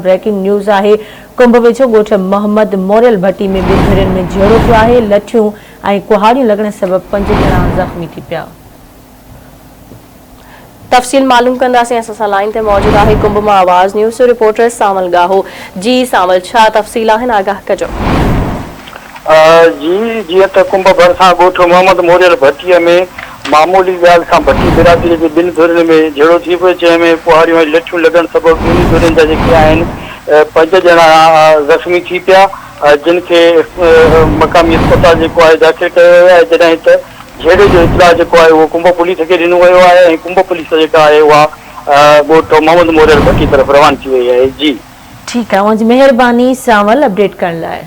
Breaking news आहे। कुंभ वेझो ॻोठ मोहम्मद मोरियल भट्टी में ॿिनि भेरनि में झगड़ो थियो आहे। लठियूं ऐं कुहाड़ियूं लॻण सबबि 5 ॼणा ज़ख़्मी थी पिया। तफ़सील मालूम कंदासीं। असां सां लाइन ते मौजूद आहे कुंभ मां आवाज़ न्यूज़ रिपोर्टर सावल गाहो। जी सावल, छा तफ़सील आहिनि, आगाह कजो। जी, जीअं त कुंभ भरिसां ॻोठ मोहम्मद मोरियल भट्टीअ में मामूली ॻाल्हि सां भट्टी बिरादरी जे ॿिनि धुरनि में झगड़ो थी पियो, जंहिंमें कुहाड़ियूं ऐं लठियूं लॻण सबबि ॿिन्ही धुरनि जा जेके आहिनि 5 ॼणा ज़ख़्मी थी पिया, जिन खे मक़ामी अस्पताल जेको आहे दाख़िल कयो वियो आहे। जॾहिं त झेड़े जो इतलाह जेको आहे उहो कुंभ पुलिस खे ॾिनो वियो आहे ऐं कुंभ पुलिस जेका आहे उहा ॻोठ मोहम्मद मोरियल भट्टी तरफ़ रवान थी वई आहे। जी ठीकु आहे, मुंहिंजी महिरबानी सावल अपडेट करण लाइ।